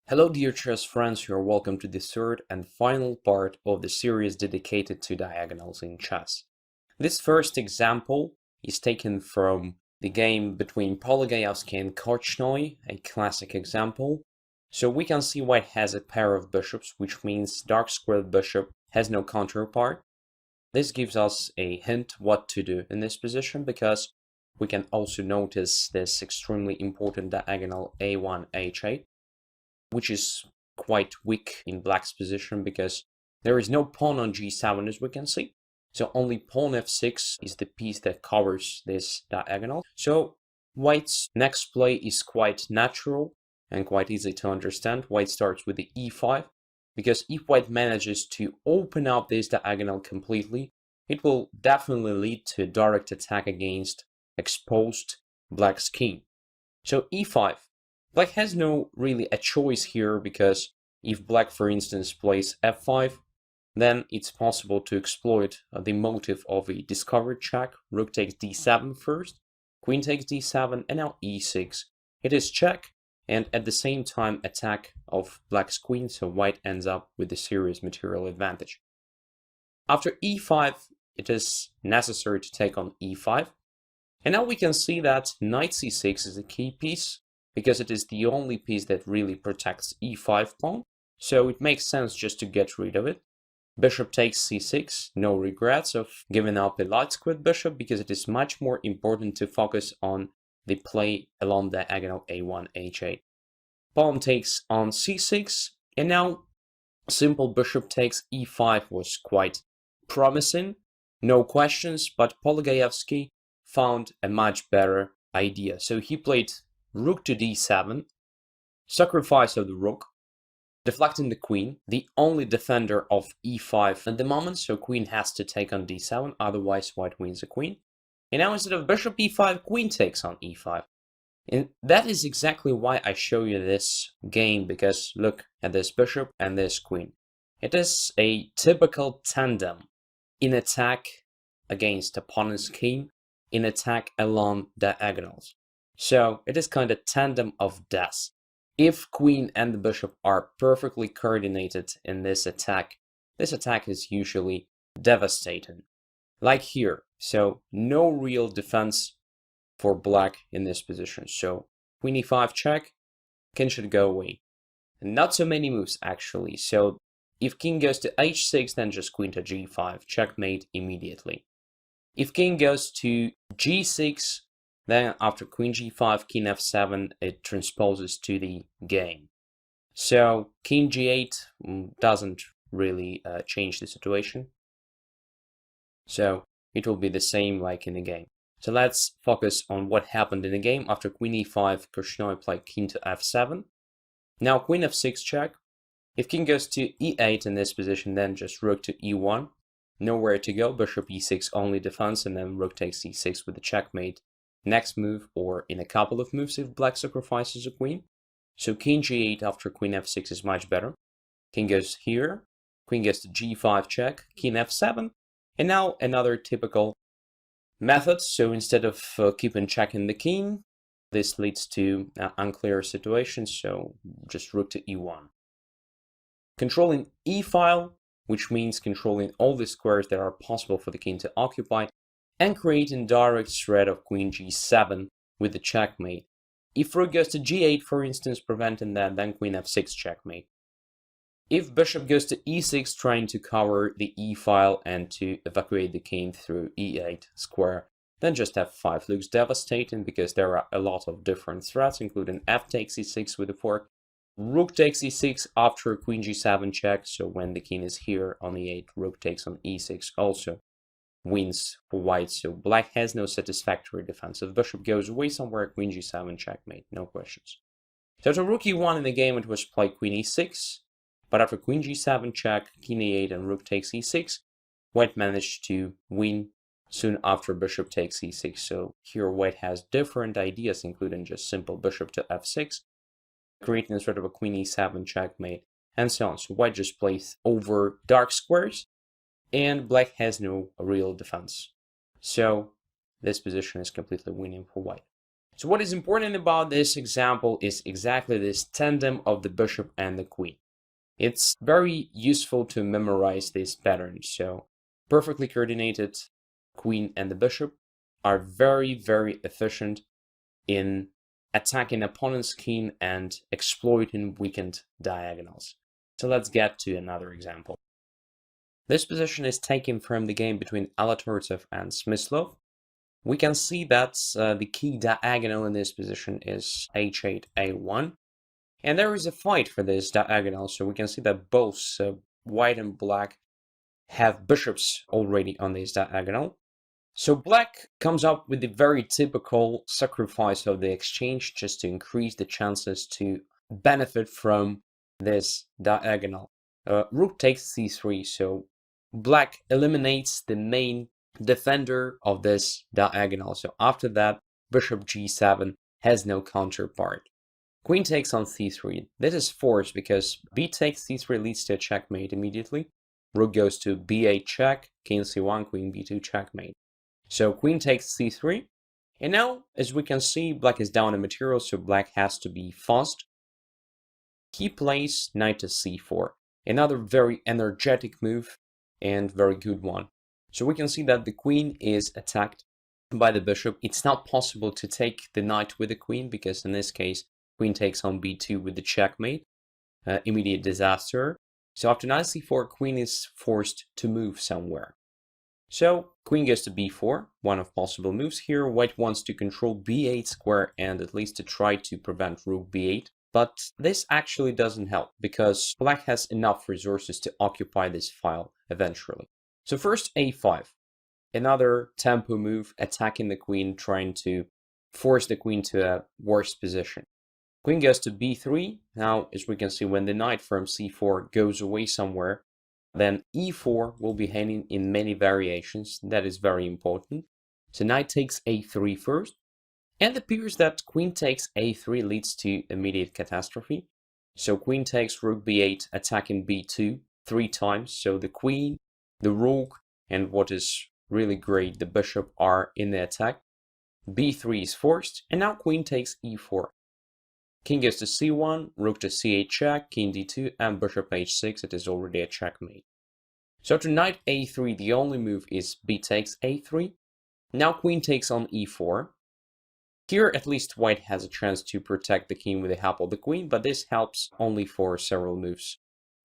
Hello dear chess friends, you are welcome to the third and final part of the series dedicated to diagonals in chess. This first example is taken from the game between Polygayevsky and Korchnoi, a classic example. So we can see white has a pair of bishops, which means dark squared bishop has no counterpart. This gives us a hint what to do in this position because we can also notice this extremely important diagonal a1, h8. Which is quite weak in black's position because there is no pawn on g7 as we can see. So only pawn f6 is the piece that covers this diagonal. So white's next play is quite natural and quite easy to understand. White starts with the e5 because if white manages to open up this diagonal completely, it will definitely lead to a direct attack against exposed black's king. So e5. Black has no really a choice here because if black, for instance, plays f5, then it's possible to exploit the motive of a discovered check. Rook takes d7 first, queen takes d7, and now e6. It is check, and at the same time attack of black's queen, so white ends up with a serious material advantage. After e5, it is necessary to take on e5, and now we can see that knight c6 is a key piece, because it is the only piece that really protects e5 pawn, so it makes sense just to get rid of it. Bishop takes c6, no regrets of giving up a light squared bishop, because it is much more important to focus on the play along the diagonal a1, h8. Pawn takes on c6, and now simple bishop takes e5 was quite promising, no questions, but Polygayevsky found a much better idea. So he played rook to d7, sacrifice of the rook, deflecting the queen, the only defender of e5 at the moment, so queen has to take on d7, otherwise white wins the queen. And now instead of bishop e5, queen takes on e5. And that is exactly why I show you this game, because look at this bishop and this queen. It is a typical tandem in attack against opponent's king, in attack along diagonals. So it is kind of tandem of death. If queen and the bishop are perfectly coordinated in this attack is usually devastating. Like here, so no real defense for black in this position. So queen e5 check, king should go away. And not so many moves actually. So if king goes to h6, then just queen to g5, checkmate immediately. If king goes to g6, then after queen g5, king f7, it transposes to the game. So king g8 doesn't really change the situation. So it will be the same like in the game. So let's focus on what happened in the game. After queen e5, Korchnoi played king to f7. Now queen f6 check. If king goes to e8 in this position, then just rook to e1. Nowhere to go, bishop e6 only defense, and then rook takes e6 with the checkmate next move, or in a couple of moves if black sacrifices a queen. So king g8 after queen f6 is much better. King goes here, queen goes to g5 check, king f7, and now another typical method. So instead of keeping checking the king, this leads to unclear situations, so just rook to e1. Controlling e-file, which means controlling all the squares that are possible for the king to occupy, and creating direct threat of queen g7 with the checkmate. If rook goes to g8, for instance, preventing that, then queen f6 checkmate. If bishop goes to e6, trying to cover the e-file and to evacuate the king through e8 square, then just f5 looks devastating because there are a lot of different threats, including f takes e6 with a fork, rook takes e6 after queen g7 check, so when the king is here on e8, rook takes on e6 also wins for white, so black has no satisfactory defense. If bishop goes away somewhere, queen g7 checkmate, no questions. So to rook e1 in the game, it was played queen e6, but after queen g7 check, king e8, and rook takes e6, white managed to win soon after bishop takes e6. So here white has different ideas, including just simple bishop to f6, creating sort of a queen e7 checkmate, and so on. So white just plays over dark squares, and black has no real defense. So this position is completely winning for white. So what is important about this example is exactly this tandem of the bishop and the queen. It's very useful to memorize these patterns. So perfectly coordinated queen and the bishop are very, very efficient in attacking opponent's king and exploiting weakened diagonals. So let's get to another example. This position is taken from the game between Alatortsev and Smyslov. We can see that the key diagonal in this position is h8, a1. And there is a fight for this diagonal, so we can see that both white and black have bishops already on this diagonal. So black comes up with the very typical sacrifice of the exchange just to increase the chances to benefit from this diagonal. Rook takes c3, so black eliminates the main defender of this diagonal. So after that, bishop g7 has no counterpart. Queen takes on c3. This is forced because b takes c3 leads to a checkmate immediately. Rook goes to b8 check, king c1, queen b2 checkmate. So queen takes c3. And now, as we can see, black is down in material, so black has to be fast. He plays knight to c4. Another very energetic move and very good one. So we can see that the queen is attacked by the bishop. It's not possible to take the knight with the queen because in this case, queen takes on b2 with the checkmate. Immediate disaster. So after knight c4, queen is forced to move somewhere. So queen goes to b4, one of possible moves here. White wants to control b8 square and at least to try to prevent rook b8. But this actually doesn't help because black has enough resources to occupy this file eventually. So first a5, another tempo move, attacking the queen, trying to force the queen to a worse position. Queen goes to b3. Now, as we can see, when the knight from c4 goes away somewhere, then e4 will be hanging in many variations. That is very important. So knight takes a3 first. And it appears that queen takes a3 leads to immediate catastrophe. So queen takes rook b8, attacking b2 3 times. So the queen, the rook, and what is really great, the bishop are in the attack. b3 is forced, and now queen takes e4. King goes to c1, rook to c8 check, king d2, and bishop h6. It is already a checkmate. So to knight a3, the only move is b takes a3. Now queen takes on e4. Here, at least white has a chance to protect the king with the help of the queen, but this helps only for several moves.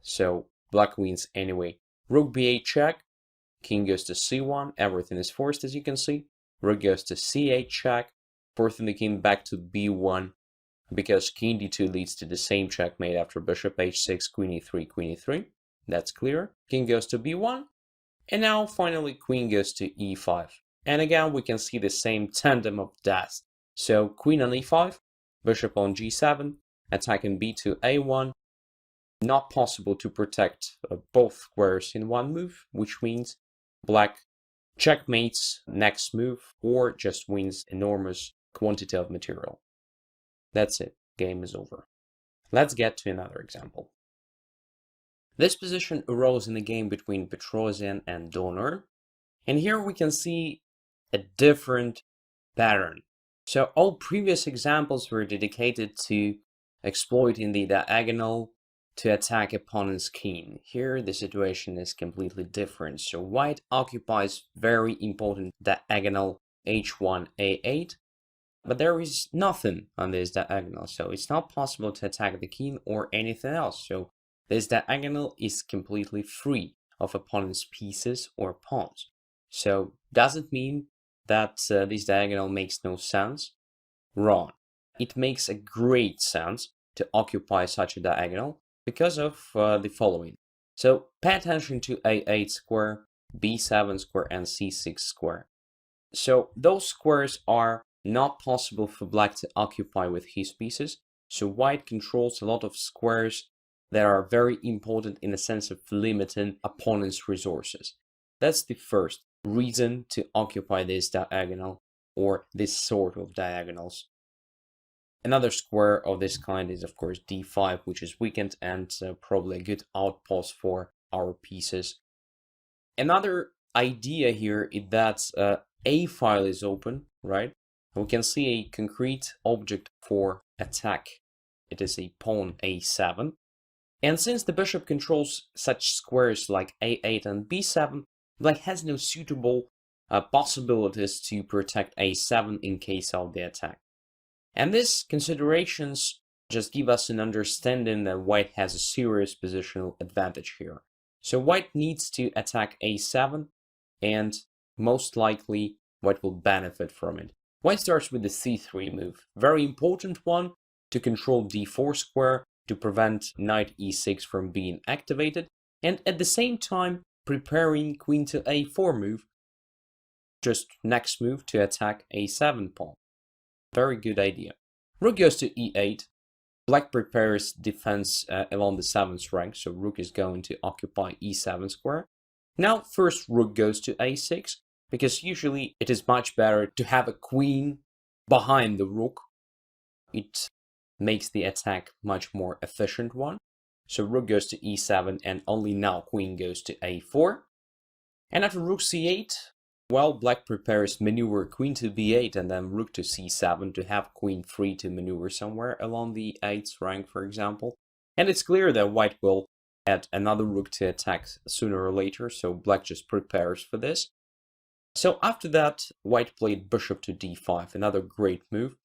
So black wins anyway. Rook b8 check, king goes to c1, everything is forced as you can see. Rook goes to c8 check, forcing the king back to b1, because king d2 leads to the same checkmate after bishop h6, queen e3, queen e3. That's clear. King goes to b1, and now finally queen goes to e5. And again, we can see the same tandem of death. So queen on e5, bishop on g7, attacking b2, a1. Not possible to protect both squares in one move, which means black checkmates next move or just wins enormous quantity of material. That's it. Game is over. Let's get to another example. This position arose in a game between Petrosian and Donor. And here we can see a different pattern. So all previous examples were dedicated to exploiting the diagonal to attack opponent's king. Here the situation is completely different. So white occupies very important diagonal h1, a8, but there is nothing on this diagonal, so it's not possible to attack the king or anything else. So this diagonal is completely free of opponent's pieces or pawns. So does it mean that this diagonal makes no sense? Wrong. It makes a great sense to occupy such a diagonal because of the following. So pay attention to a8 square, b7 square, and c6 square. So those squares are not possible for black to occupy with his pieces. So white controls a lot of squares that are very important in the sense of limiting opponent's resources. That's the first reason to occupy this diagonal or this sort of diagonals. Another square of this kind is of course d5, which is weakened and probably a good outpost for our pieces. Another idea here is that a file is open, right? we can see a concrete object for attack. It is a pawn a7. And since the bishop controls such squares like a8 and b7, black has no suitable possibilities to protect a7 in case of the attack. And these considerations just give us an understanding that white has a serious positional advantage here. So white needs to attack a7, and most likely white will benefit from it. White starts with the c3 move, very important one to control d4 square, to prevent knight e6 from being activated, and at the same time preparing queen to a4 move, just next move to attack a7 pawn. Very good idea. Rook goes to e8. Black prepares defense along the 7th rank, so rook is going to occupy e7 square. Now first rook goes to a6, because usually it is much better to have a queen behind the rook. It makes the attack much more efficient one. So rook goes to e7, and only now queen goes to a4. And after rook c8, well, black prepares maneuver queen to b8 and then rook to c7 to have queen free to maneuver somewhere along the 8th rank, for example. And it's clear that white will add another rook to attack sooner or later, so black just prepares for this. So after that, white played bishop to d5, another great move,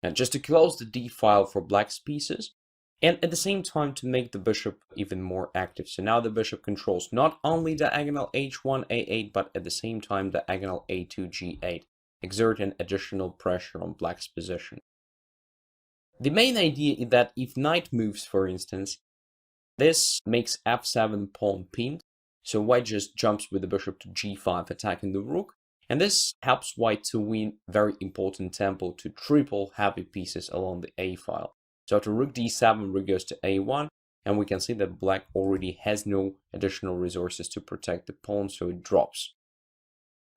and just to close the d file for black's pieces, and at the same time to make the bishop even more active. So now the bishop controls not only diagonal h1, a8, but at the same time diagonal a2, g8, exerting additional pressure on black's position. The main idea is that if knight moves, for instance, this makes f7 pawn pinned, so white just jumps with the bishop to g5, attacking the rook, and this helps white to win very important tempo to triple heavy pieces along the a file. So after rook d7, rook goes to a1, and we can see that black already has no additional resources to protect the pawn, so it drops.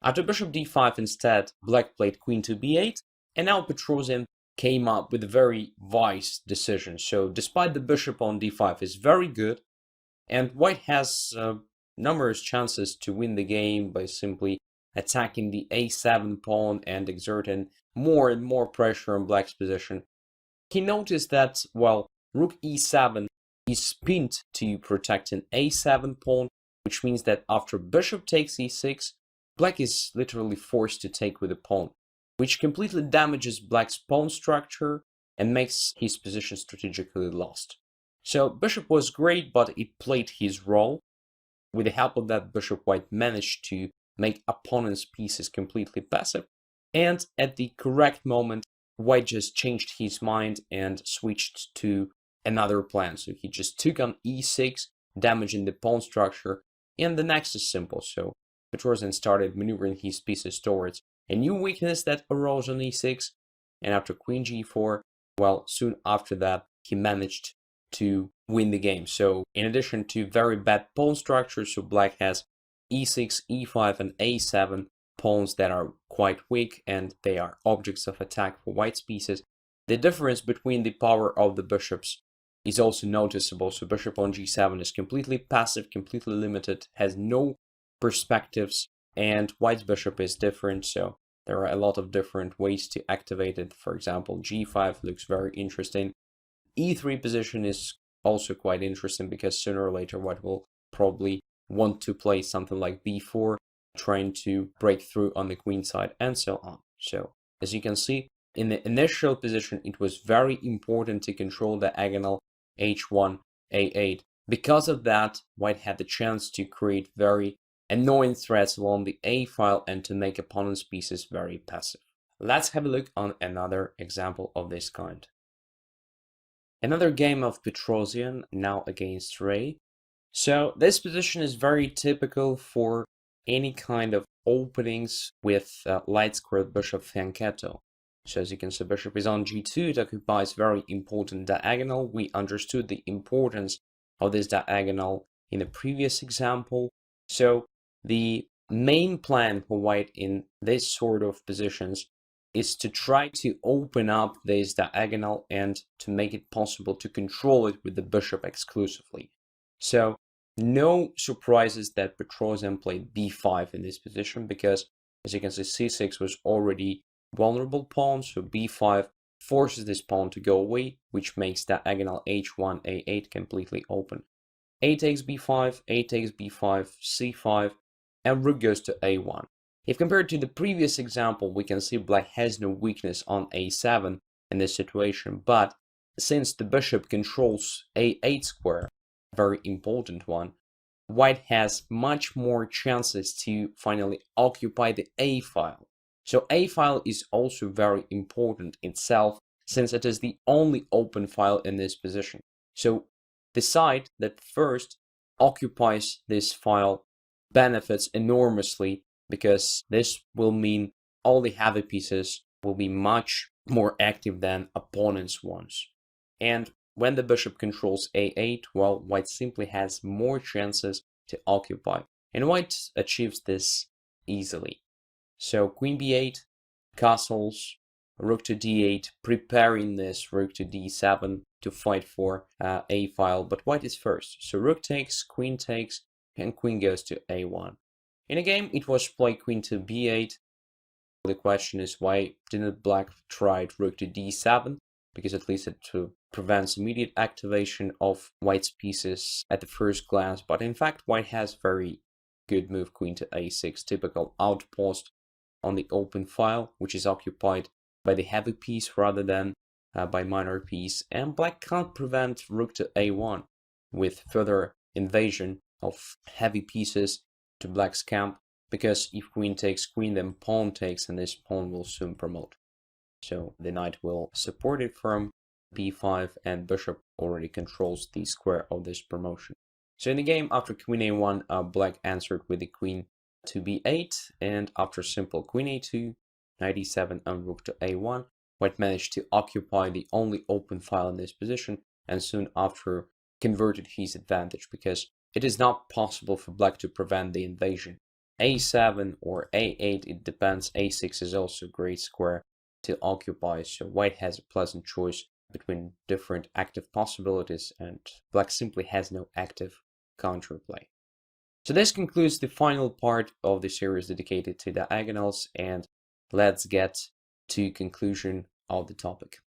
After bishop d5 instead, black played queen to b8, and now Petrosian came up with a very wise decision. So despite the bishop on d5 is very good, and white has numerous chances to win the game by simply attacking the a7 pawn and exerting more and more pressure on black's position. He noticed that, well, rook e7 is pinned to protect an a7 pawn, which means that after bishop takes e6, black is literally forced to take with a pawn, which completely damages black's pawn structure and makes his position strategically lost. So bishop was great, but it played his role. With the help of that bishop, white managed to make opponent's pieces completely passive, and at the correct moment, white just changed his mind and switched to another plan. So he just took on e6, damaging the pawn structure, and the next is simple. So Petrosian started maneuvering his pieces towards a new weakness that arose on e6, and after queen g4, well, soon after that, he managed to win the game. So in addition to very bad pawn structure, so black has e6, e5, and a7 pawns that are quite weak, and they are objects of attack for white's pieces. The difference between the power of the bishops is also noticeable. So bishop on g7 is completely passive, completely limited, has no perspectives, and white's bishop is different. So there are a lot of different ways to activate it. For example, g5 looks very interesting. e3 position is also quite interesting because sooner or later white will probably want to play something like b4, trying to break through on the queen side, and so on. So as you can see, in the initial position, it was very important to control the diagonal h1, a8. Because of that, white had the chance to create very annoying threats along the a file and to make opponent's pieces very passive. Let's have a look on another example of this kind. Another game of Petrosian, now against Ray. So this position is very typical for any kind of openings with light squared bishop fianchetto. So as you can see, bishop is on g2, it occupies very important diagonal. We understood the importance of this diagonal in the previous example. So the main plan for white in this sort of positions is to try to open up this diagonal and to make it possible to control it with the bishop exclusively. So no surprises that Petrosian played b5 in this position, because as you can see, c6 was already vulnerable pawn, so b5 forces this pawn to go away, which makes diagonal h1, a8 completely open. A takes b5, a takes b5, c5, and rook goes to a1. If compared to the previous example, we can see black has no weakness on a7 in this situation, but since the bishop controls a8 square, a very important one, white has much more chances to finally occupy the a file. So a file is also very important itself, since it is the only open file in this position. So the side that first occupies this file benefits enormously, because this will mean all the heavy pieces will be much more active than opponent's ones. And when the bishop controls a8, well, white simply has more chances to occupy, and white achieves this easily. So queen b8, castles, rook to d8, preparing this rook to d7 to fight for a file, but white is first. So rook takes, and queen goes to a1. In a game, it was played queen to b8. The question is, why didn't black try rook to d7? Because at least it prevents immediate activation of white's pieces at the first glance. But in fact, white has very good move queen to a6, typical outpost on the open file, which is occupied by the heavy piece rather than by minor piece. And black can't prevent rook to a1 with further invasion of heavy pieces to black's camp, because if queen takes queen, then pawn takes, and this pawn will soon promote. So the knight will support it from b5, and bishop already controls the square of this promotion. So in the game, after queen a1, black answered with the queen to b8, and after simple queen a2, knight e7, and rook to a1, white managed to occupy the only open file in this position, and soon after converted his advantage, because it is not possible for black to prevent the invasion. a7 or a8, it depends. a6 is also a great square to occupy, so white has a pleasant choice between different active possibilities, and black simply has no active counterplay. So this concludes the final part of the series dedicated to diagonals, and let's get to conclusion of the topic.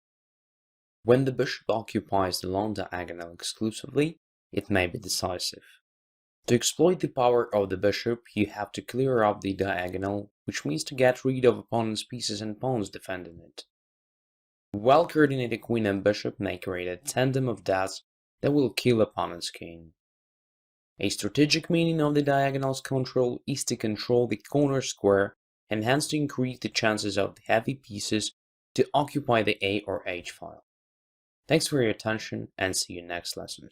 When the bishop occupies the long diagonal exclusively, it may be decisive. To exploit the power of the bishop, you have to clear up the diagonal, which means to get rid of opponent's pieces and pawns defending it. Well-coordinated queen and bishop may create a tandem of deaths that will kill opponent's king. A strategic meaning of the diagonal's control is to control the corner square, and hence to increase the chances of the heavy pieces to occupy the A or H file. Thanks for your attention, and see you next lessons.